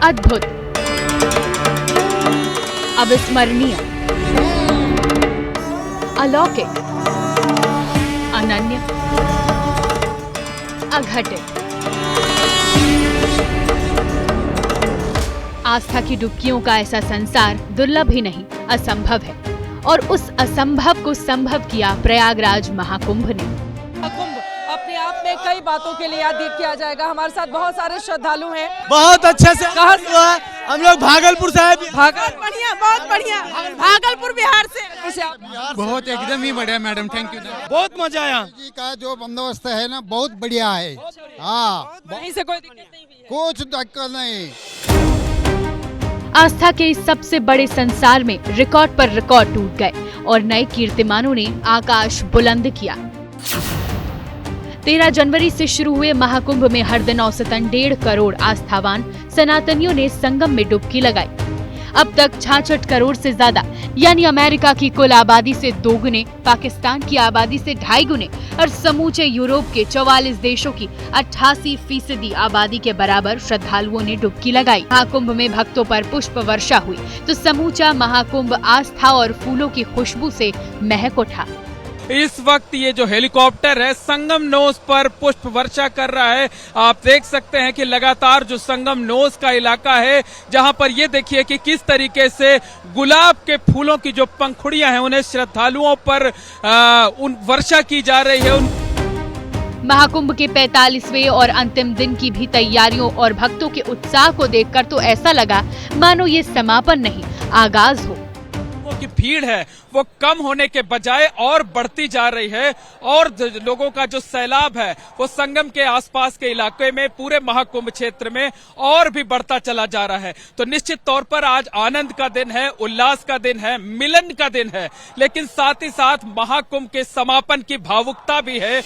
अद्भुत, अविस्मरणीय, अलौकिक, अनन्य, अघटित। आस्था की डुबकियों का ऐसा संसार दुर्लभ ही नहीं, असंभव है। और उस असंभव को संभव किया प्रयागराज महाकुंभ ने। कुंभ अपने आप में कई बातों के लिए याद किया जाएगा। हमारे साथ बहुत सारे श्रद्धालु हैं। बहुत अच्छे से हम लोग भागलपुर से आए। बढ़िया, बहुत बढ़िया। भागलपुर बिहार से बहुत एकदम ही बढ़िया मैडम, थैंक यू। बहुत मजा आया। जी का जो बंदोबस्त है ना बहुत बढ़िया है। हाँ, वहीं से कोई दिक्कत नहीं हुई है। कुछ दिक्कत नहीं। आस्था के इस सबसे बड़े संसार में रिकॉर्ड पर रिकॉर्ड टूट गए और नए कीर्तिमानों ने आकाश बुलंद किया। 13 जनवरी से शुरू हुए महाकुंभ में हर दिन औसतन 1.5 करोड़ आस्थावान सनातनियों ने संगम में डुबकी लगाई। अब तक 66 करोड़ से ज्यादा, यानी अमेरिका की कुल आबादी से 2 गुने, पाकिस्तान की आबादी से 2.5 गुने और समूचे यूरोप के 44 देशों की 88% आबादी के बराबर श्रद्धालुओं ने डुबकी लगाई। महाकुंभ में भक्तों पर पुष्प वर्षा हुई तो समूचा महाकुंभ आस्था और फूलों की खुशबू से महक उठा। इस वक्त ये जो हेलीकॉप्टर है संगम नोस पर पुष्प वर्षा कर रहा है। आप देख सकते हैं कि लगातार जो संगम नोस का इलाका है, जहां पर ये देखिए कि किस तरीके से गुलाब के फूलों की जो पंखुड़ियां हैं उन्हें श्रद्धालुओं पर उन वर्षा की जा रही है। महाकुंभ के 45वें और अंतिम दिन की भी तैयारियों और भक्तों के उत्साह को देखकर तो ऐसा लगा मानो ये समापन नहीं, आगाज हो। की भीड़ है वो कम होने के बजाय और बढ़ती जा रही है और लोगों का जो सैलाब है वो संगम के आसपास के इलाके में, पूरे महाकुंभ क्षेत्र में और भी बढ़ता चला जा रहा है। तो निश्चित तौर पर आज आनंद का दिन है, उल्लास का दिन है, मिलन का दिन है, लेकिन साथ ही साथ महाकुंभ के समापन की भावुकता भी है।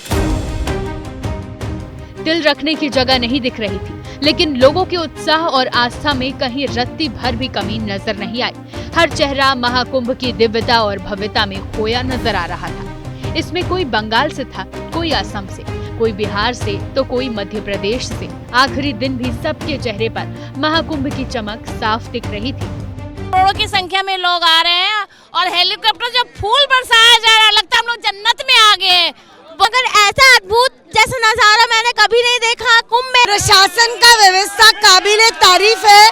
दिल रखने की जगह नहीं दिख रही थी, लेकिन लोगों के उत्साह और आस्था में कहीं रत्ती भर भी कमी नजर नहीं आई। हर चेहरा महाकुंभ की दिव्यता और भव्यता में खोया नजर आ रहा था। इसमें कोई बंगाल से था, कोई असम से, कोई बिहार से तो कोई मध्य प्रदेश से। आखिरी दिन भी सबके चेहरे पर महाकुंभ की चमक साफ दिख रही थी। करोड़ों की संख्या में लोग आ रहे हैं और हेलीकॉप्टर जो फूल बरसाया जा रहा है, लगता है हम लोग जन्नत में आ गए। मगर ऐसा अद्भुत जैसा नजारा मैंने कभी नहीं देखा। कुंभ में प्रशासन का व्यवस्था काबिले तारीफ है।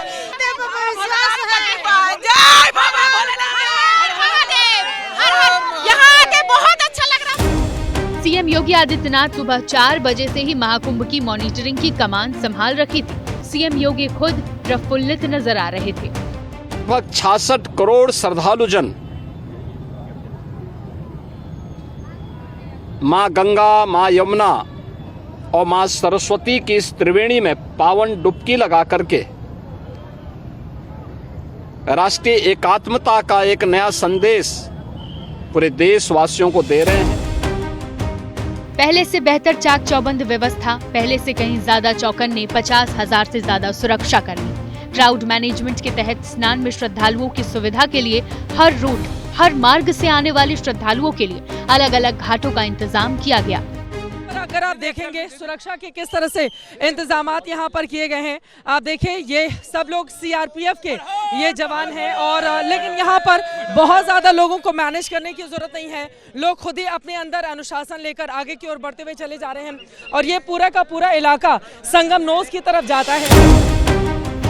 यहाँ आके बहुत अच्छा लग रहा। सीएम योगी आदित्यनाथ सुबह 4 बजे से ही महाकुंभ की मॉनिटरिंग की कमान संभाल रखी थी। सीएम योगी खुद प्रफुल्लित नजर आ रहे थे। लगभग 66 करोड़ श्रद्धालुजन माँ गंगा, माँ यमुना और माँ सरस्वती की इस त्रिवेणी में पावन डुबकी लगा करके राष्ट्रीय एकात्मता का एक नया संदेश पूरे देशवासियों को दे रहे हैं। पहले से बेहतर चाक चौबंद व्यवस्था, पहले से कहीं ज्यादा चौकन्ने, 50,000 से ज्यादा सुरक्षा कर्मी। क्राउड मैनेजमेंट के तहत स्नान में श्रद्धालुओं की सुविधा के लिए हर रूट, हर मार्ग से आने वाले श्रद्धालुओं के लिए अलग अलग घाटों का इंतजाम किया गया। अगर आप देखेंगे सुरक्षा के किस तरह से इंतजामात यहाँ पर किए गए हैं, आप देखें ये सब लोग सीआरपीएफ के ये जवान हैं और लेकिन यहाँ पर बहुत ज्यादा लोगों को मैनेज करने की जरूरत नहीं है। लोग खुद ही अपने अंदर अनुशासन लेकर आगे की ओर बढ़ते हुए चले जा रहे हैं और ये पूरा का पूरा इलाका संगम नोस की तरफ जाता है।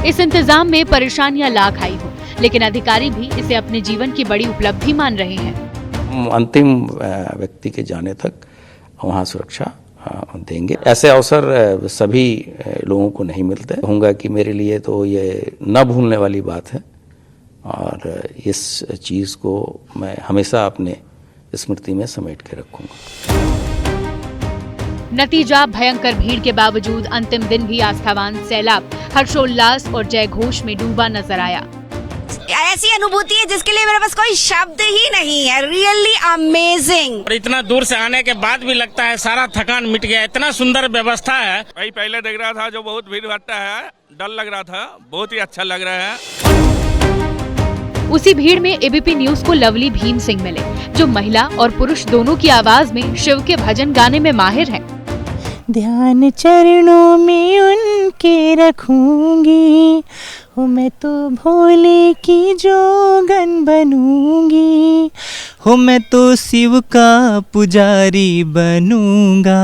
इस इंतजाम में परेशानियां लाख आई हो, लेकिन अधिकारी भी इसे अपने जीवन की बड़ी उपलब्धि मान रहे हैं। अंतिम व्यक्ति के जाने तक वहाँ सुरक्षा देंगे। ऐसे अवसर सभी लोगों को नहीं मिलते। कहूँगा कि मेरे लिए तो ये न भूलने वाली बात है और इस चीज़ को मैं हमेशा अपने स्मृति में समेट के रखूँगा। नतीजा, भयंकर भीड़ के बावजूद अंतिम दिन भी आस्थावान सैलाब हर्षोल्लास और जय घोष में डूबा नजर आया। ऐसी अनुभूति है जिसके लिए मेरे पास कोई शब्द ही नहीं है। Really amazing. और इतना दूर से आने के बाद भी लगता है सारा थकान मिट गया। इतना सुंदर व्यवस्था है। वही पहले देख रहा था जो बहुत भीड़ भाट्टा है, डर लग रहा था, बहुत ही अच्छा लग रहा है। उसी भीड़ में एबीपी न्यूज को लवली भीम सिंह मिले, जो महिला और पुरुष दोनों की आवाज में शिव के भजन गाने में माहिर हैं। ध्यान चरणों में उनके रखूंगी, हो मैं तो भोले की जोगन बनूंगी, हो मैं तो शिव का पुजारी बनूंगा,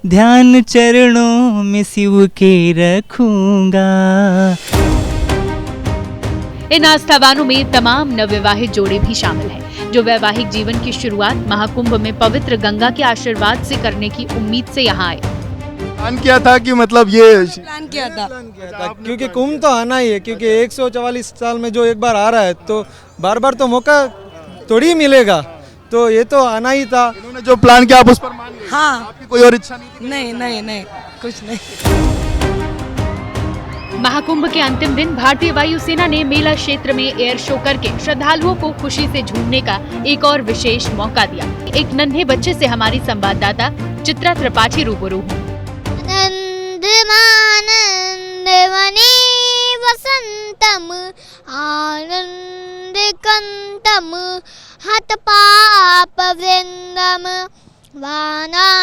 ध्यान चरणों में शिव के रखूंगा। इन आस्थावानों में तमाम नवविवाहित जोड़े भी शामिल हैं, जो वैवाहिक जीवन की शुरुआत महाकुंभ में पवित्र गंगा के आशीर्वाद से करने की उम्मीद से यहाँ आए। प्लान किया था कि मतलब ये प्लान किया था क्योंकि कुंभ तो आना ही है, क्योंकि 144 साल में जो एक बार आ रहा है तो बार बार तो मौका थोड़ी ही मिलेगा, तो ये तो आना ही था। इन्होंने जो प्लान किया आप उस पर मान गए? हाँ, आपकी कोई और इच्छा नहीं थी? नहीं कुछ नहीं। महाकुंभ के अंतिम दिन भारतीय वायुसेना ने मेला क्षेत्र में एयर शो करके श्रद्धालुओं को खुशी से झूमने का एक और विशेष मौका दिया। एक नन्हे बच्चे से हमारी संवाददाता चित्रा त्रिपाठी रूबरू हुई। आनंदवने वसंतम आनंदकंतम हतपाप वृंदम वानादसीनाथ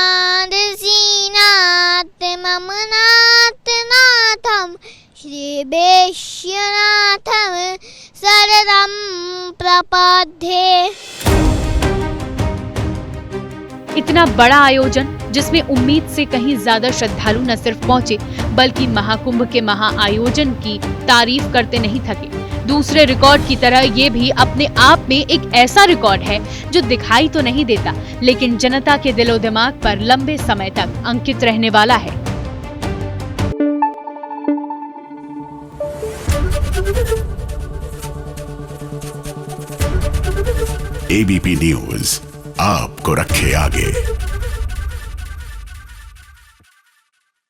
मम नाथ नाथम श्री वैश्यनाथम शरणं प्रपद्ये। इतना बड़ा आयोजन जिसमें उम्मीद से कहीं ज्यादा श्रद्धालु न सिर्फ पहुंचे बल्कि महाकुंभ के महाआयोजन की तारीफ करते नहीं थके। दूसरे रिकॉर्ड की तरह ये भी अपने आप में एक ऐसा रिकॉर्ड है जो दिखाई तो नहीं देता लेकिन जनता के दिलो दिमाग पर लंबे समय तक अंकित रहने वाला है। ABP न्यूज आपको रखे आगे।